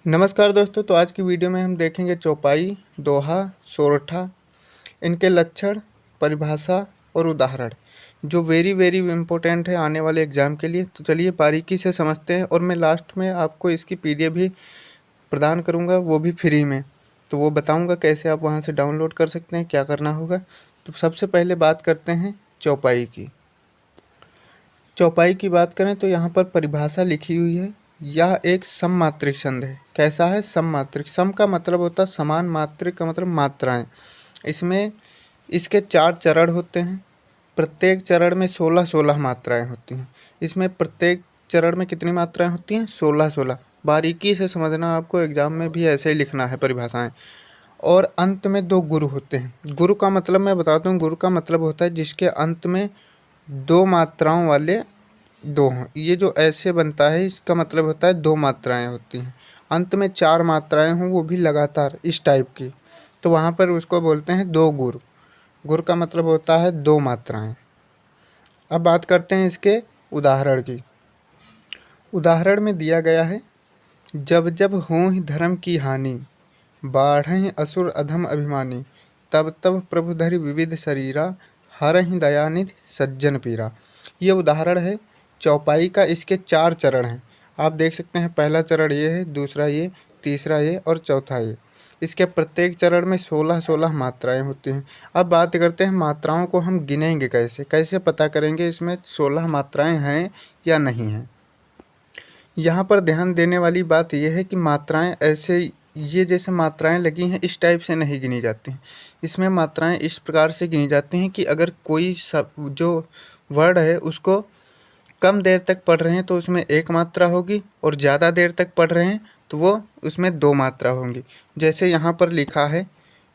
नमस्कार दोस्तों। तो आज की वीडियो में हम देखेंगे चौपाई, दोहा, सोरठा, इनके लक्षण, परिभाषा और उदाहरण, जो वेरी वेरी इम्पोर्टेंट है आने वाले एग्ज़ाम के लिए। तो चलिए बारीकी से समझते हैं, और मैं लास्ट में आपको इसकी पीडीएफ भी प्रदान करूंगा, वो भी फ्री में। तो वो बताऊंगा कैसे आप वहां से डाउनलोड कर सकते हैं, क्या करना होगा। तो सबसे पहले बात करते हैं चौपाई की। चौपाई की बात करें तो यहाँ पर परिभाषा लिखी हुई है। यह एक सममात्रिक छंद है। कैसा है? सममात्रिक। सम का मतलब होता है समान, मात्रिक का मतलब मात्राएं। इसमें इसके 4 चरण होते हैं। प्रत्येक चरण में 16-16 मात्राएं होती हैं। इसमें प्रत्येक चरण में कितनी मात्राएं होती हैं? 16-16। बारीकी से समझना, आपको एग्जाम में भी ऐसे ही लिखना है परिभाषाएं। और अंत में 2 गुरु होते हैं। गुरु का मतलब मैं बताता हूँ। गुरु का मतलब होता है जिसके अंत में 2 मात्राओं वाले 2 हों। ये जो ऐसे बनता है, इसका मतलब होता है 2 मात्राएं होती हैं। अंत में 4 मात्राएं हों, वो भी लगातार इस टाइप की, तो वहाँ पर उसको बोलते हैं 2 गुरु। गुरु का मतलब होता है 2 मात्राएं। अब बात करते हैं इसके उदाहरण की। उदाहरण में दिया गया है, जब जब हों ही धर्म की हानि, बाढ़हीं असुर अधम अभिमानी, तब तब प्रभु धरि विविध शरीरा, हरहि दयानिधि सज्जन पीरा। ये उदाहरण है चौपाई का। इसके 4 चरण हैं, आप देख सकते हैं। पहला चरण ये है, दूसरा ये, तीसरा ये और चौथा ये। इसके प्रत्येक चरण में 16-16 मात्राएं होती हैं। अब बात करते हैं मात्राओं को हम गिनेंगे कैसे, कैसे पता करेंगे इसमें 16 मात्राएं हैं या नहीं हैं। यहाँ पर ध्यान देने वाली बात यह है कि मात्राएं ऐसे, ये जैसे मात्राएं लगी हैं इस टाइप से नहीं गिनी जाती हैं। इसमें मात्राएं इस प्रकार से गिनी जाती हैं कि अगर कोई जो वर्ड है उसको कम देर तक पढ़ रहे हैं तो उसमें 1 मात्रा होगी, और ज़्यादा देर तक पढ़ रहे हैं तो वो उसमें 2 मात्रा होंगी। जैसे यहाँ पर लिखा है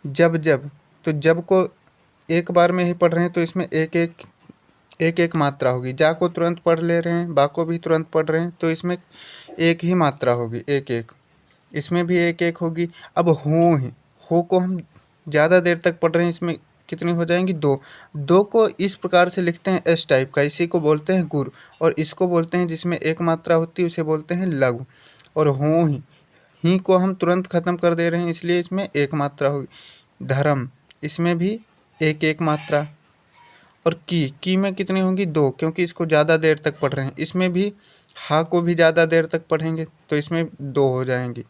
जब जब, तो जब को एक बार में ही पढ़ रहे हैं तो इसमें एक एक मात्रा होगी। जा को तुरंत पढ़ ले रहे हैं, बा को भी तुरंत पढ़ रहे हैं, तो इसमें एक ही मात्रा होगी, एक एक। इसमें भी एक एक होगी। अब हो को हम ज़्यादा देर तक पढ़ रहे हैं, इसमें कितनी हो जाएंगी? 2। 2 को इस प्रकार से लिखते हैं एस टाइप का, इसी को बोलते हैं गुरु। और इसको बोलते हैं जिसमें एक मात्रा होती है, उसे बोलते हैं लघु। और ही को हम तुरंत ख़त्म कर दे रहे हैं, इसलिए इसमें एक मात्रा होगी। धर्म, इसमें भी एक एक मात्रा। और की में कितनी होंगी? 2, क्योंकि इसको ज़्यादा देर तक पढ़ रहे हैं। इसमें भी हा को भी ज़्यादा देर तक पढ़ेंगे तो इसमें 2 हो जाएंगी,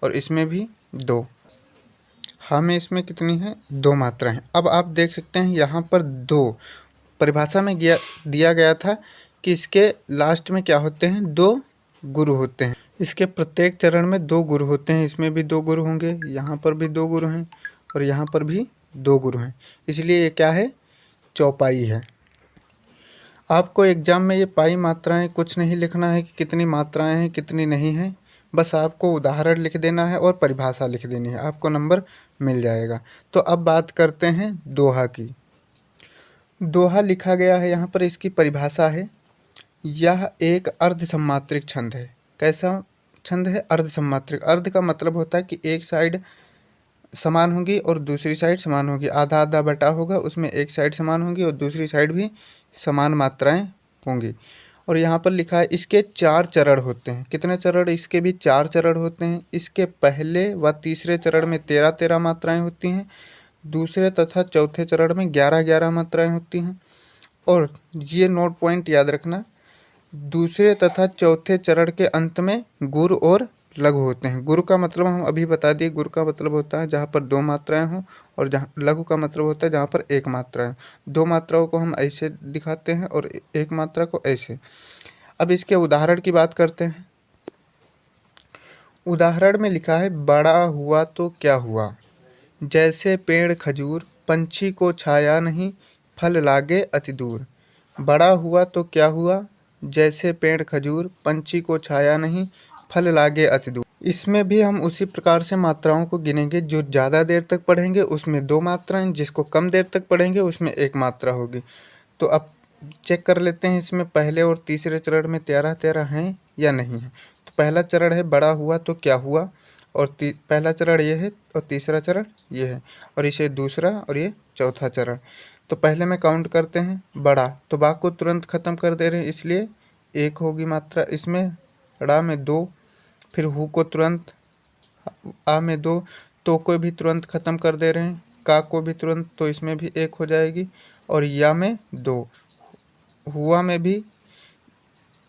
और इसमें भी 2। हा में इसमें कितनी है? 2 मात्राएं। अब आप देख सकते हैं यहाँ पर 2 परिभाषा में दिया गया था कि इसके लास्ट में क्या होते हैं? 2 गुरु होते हैं। इसके प्रत्येक चरण में 2 गुरु होते हैं। इसमें भी 2 गुरु होंगे, यहाँ पर भी 2 गुरु हैं, और यहाँ पर भी 2 गुरु हैं। इसलिए ये क्या है? चौपाई है। आपको एग्जाम में ये पाई मात्राएं कुछ नहीं लिखना है कि कितनी मात्राएं हैं कितनी नहीं हैं। बस आपको उदाहरण लिख देना है और परिभाषा लिख देनी है, आपको नंबर मिल जाएगा। तो अब बात करते हैं दोहा की। दोहा लिखा गया है यहाँ पर, इसकी परिभाषा है, यह एक अर्ध सम्मात्रिक छंद है। कैसा छंद है? अर्ध सम्मात्रिक। अर्ध का मतलब होता है कि एक साइड समान होगी और दूसरी साइड समान होगी। आधा आधा बटा होगा, उसमें एक साइड समान होगी और दूसरी साइड भी समान मात्राएं होंगी। और यहाँ पर लिखा है इसके 4 चरण होते हैं। कितने चरण? इसके भी 4 चरण होते हैं। इसके पहले व तीसरे चरण में 13-13 मात्राएं होती हैं। दूसरे तथा चौथे चरण में 11-11 मात्राएं होती हैं। और ये नोट पॉइंट याद रखना, दूसरे तथा चौथे चरण के अंत में गुरु और लघु होते हैं। गुरु का मतलब हम अभी बता दिए। गुरु का मतलब होता है जहाँ पर 2 मात्राएं हों, और जहाँ लघु का मतलब होता है जहाँ पर 1 मात्रा है। 2 मात्राओं को हम ऐसे दिखाते हैं और 1 मात्रा को ऐसे। अब इसके उदाहरण की बात करते हैं। उदाहरण में लिखा है, बड़ा हुआ तो क्या हुआ, जैसे पेड़ खजूर, पंछी को छाया नहीं, फल लागे अति दूर। बड़ा हुआ तो क्या हुआ, जैसे पेड़ खजूर, पंछी को छाया नहीं, फल लागे अति दूर। इसमें भी हम उसी प्रकार से मात्राओं को गिनेंगे। जो ज़्यादा देर तक पढ़ेंगे उसमें 2 मात्राएं, जिसको कम देर तक पढ़ेंगे उसमें 1 मात्रा होगी। तो अब चेक कर लेते हैं इसमें पहले और तीसरे चरण में 13-13 हैं या नहीं है। तो पहला चरण है बड़ा हुआ तो क्या हुआ, और पहला चरण ये है और तीसरा चरण ये है, और इसे दूसरा और ये चौथा चरण। तो पहले में काउंट करते हैं। बड़ा, तो बा को तुरंत ख़त्म कर दे रहे हैं, इसलिए 1 होगी मात्रा इसमें। ड़ा में 2, फिर हु को तुरंत आ में 2, तो को भी तुरंत ख़त्म कर दे रहे हैं, का को भी तुरंत, तो इसमें भी 1 हो जाएगी। और या में 2, हुआ में भी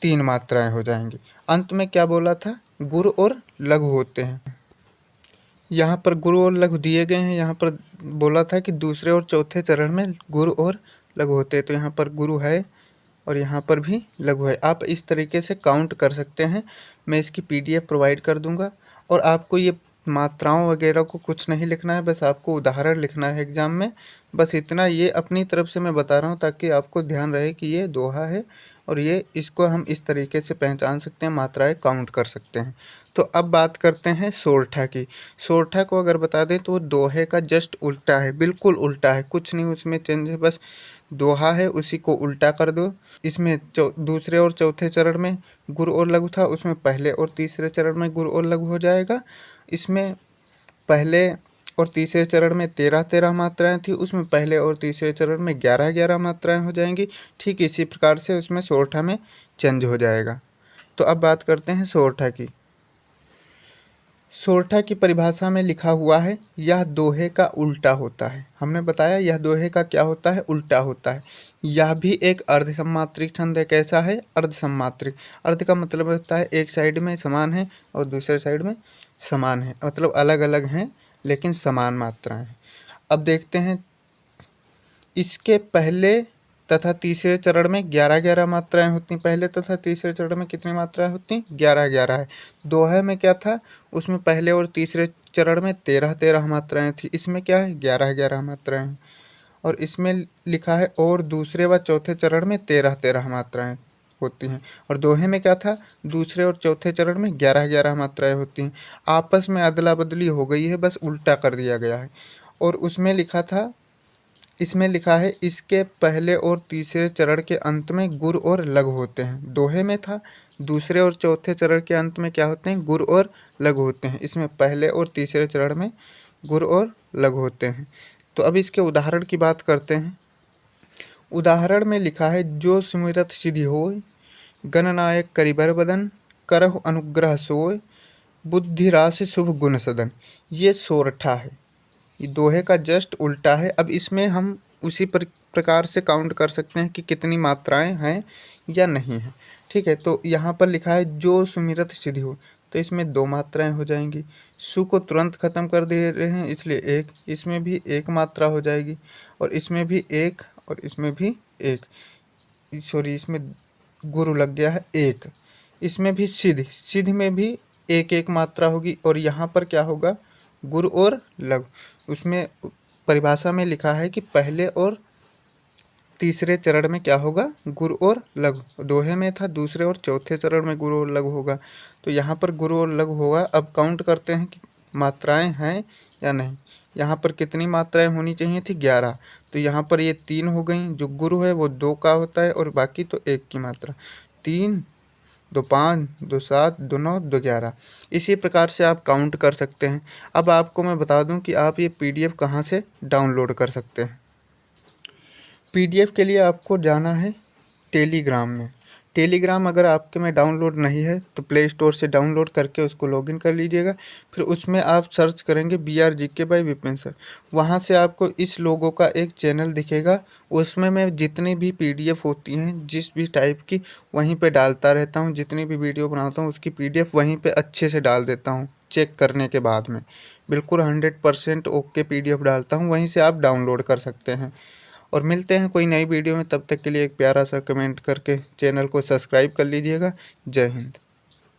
3 मात्राएं हो जाएंगी। अंत में क्या बोला था, गुरु और लघु होते हैं। यहाँ पर गुरु और लघु दिए गए हैं। यहाँ पर बोला था कि दूसरे और चौथे चरण में गुरु और लघु होते हैं, तो यहाँ पर गुरु है और यहाँ पर भी लघु है। आप इस तरीके से काउंट कर सकते हैं। मैं इसकी PDF प्रोवाइड कर दूंगा। और आपको ये मात्राओं वगैरह को कुछ नहीं लिखना है, बस आपको उदाहरण लिखना है एग्जाम में, बस इतना। ये अपनी तरफ से मैं बता रहा हूँ ताकि आपको ध्यान रहे कि ये दोहा है और ये इसको हम इस तरीके से पहचान सकते हैं, मात्राएं काउंट कर सकते हैं। तो अब बात करते हैं सोरठा की। सोरठा को अगर बता दें तो वो दोहे का जस्ट उल्टा है, बिल्कुल उल्टा है, कुछ नहीं उसमें चेंज है, बस दोहा है उसी को उल्टा कर दो। इसमें दूसरे और चौथे चरण में गुरु और लघु था, उसमें पहले और तीसरे चरण में गुरु और लघु हो जाएगा। इसमें पहले और तीसरे चरण में 13 मात्राएं थी, उसमें पहले और तीसरे चरण में 11 मात्राएं हो जाएंगी। ठीक इसी प्रकार से उसमें सोरठा में चेंज हो जाएगा। तो अब बात करते हैं सोरठा की। सोरठा की परिभाषा में लिखा हुआ है, यह दोहे का उल्टा होता है। हमने बताया यह दोहे का क्या होता है, उल्टा होता है। यह भी एक अर्ध सम्मात्रिक छंद है। कैसा है, अर्ध सम्मात्रिक। अर्ध का मतलब होता है एक साइड में समान है और दूसरे साइड में समान है, मतलब अलग अलग हैं लेकिन समान मात्राएं हैं। अब देखते हैं, इसके पहले तथा तीसरे चरण में 11 मात्राएं होती। पहले तथा तीसरे चरण में कितनी मात्राएं होती, 11 है। दोहे में क्या था, उसमें पहले और तीसरे चरण में 13 मात्राएं थी, इसमें क्या है, 11 मात्राएं हैं। और इसमें लिखा है और दूसरे व चौथे चरण में 13 मात्राएं होती हैं। और दोहे में क्या था, दूसरे और चौथे चरण में 11 मात्राएं होती हैं। आपस में अदला बदली हो गई है, बस उल्टा कर दिया गया है। और उसमें लिखा था, इसमें लिखा है, इसके पहले और तीसरे चरण के अंत में गुरु और लघु होते हैं। दोहे में था दूसरे और चौथे चरण के अंत में क्या होते हैं, गुरु और लघु होते हैं। इसमें पहले और तीसरे चरण में गुरु और लघु होते हैं। तो अब इसके उदाहरण की बात करते हैं। उदाहरण में लिखा है, जो सुमिरत सिद्धि होय, गणनायक करिबर बदन, करहु अनुग्रह सोय, बुद्धि राशि शुभ गुण सदन। ये सोरठा है, ये दोहे का जस्ट उल्टा है। अब इसमें हम उसी प्रकार से काउंट कर सकते हैं कि कितनी मात्राएं हैं या नहीं है। ठीक है, तो यहाँ पर लिखा है जो सुमिरत सिद्धि हो, तो इसमें 2 मात्राएं हो जाएंगी। सु को तुरंत खत्म कर दे रहे हैं इसलिए 1, इसमें भी 1 मात्रा हो जाएगी और इसमें भी 1 और इसमें भी 1, सॉरी इसमें गुरु लग गया है 1। इसमें भी सिद्ध, सिद्ध में भी 1 मात्रा होगी। और यहाँ पर क्या होगा, गुरु और लघु। उसमें परिभाषा में लिखा है कि पहले और तीसरे चरण में क्या होगा, गुरु और लघु। दोहे में था दूसरे और चौथे चरण में गुरु और लघु होगा, तो यहाँ पर गुरु और लघु होगा। अब काउंट करते हैं कि मात्राएं हैं या नहीं। यहाँ पर कितनी मात्राएं होनी चाहिए थी, 11, तो यहाँ पर ये 3 हो गई। जो गुरु है वो 2 का होता है और बाकी तो 1 की मात्रा। 3, 2 5, 2 7, 2 9, 2 11। इसी प्रकार से आप काउंट कर सकते हैं। अब आपको मैं बता दूं कि आप ये PDF कहाँ से डाउनलोड कर सकते हैं। PDF के लिए आपको जाना है टेलीग्राम में। टेलीग्राम अगर आपके में डाउनलोड नहीं है तो प्ले स्टोर से डाउनलोड करके उसको लॉगिन कर लीजिएगा। फिर उसमें आप सर्च करेंगे BRGK बाय विपिन सर। वहाँ से आपको इस लोगों का एक चैनल दिखेगा, उसमें मैं जितनी भी PDF होती हैं जिस भी टाइप की, वहीं पे डालता रहता हूँ। जितनी भी वीडियो बनाता हूँ उसकी PDF वहीं पे अच्छे से डाल देता हूँ। चेक करने के बाद में बिल्कुल 100% ओके PDF डालता हूँ, वहीं से आप डाउनलोड कर सकते हैं। और मिलते हैं कोई नई वीडियो में, तब तक के लिए एक प्यारा सा कमेंट करके चैनल को सब्सक्राइब कर लीजिएगा। जय हिंद।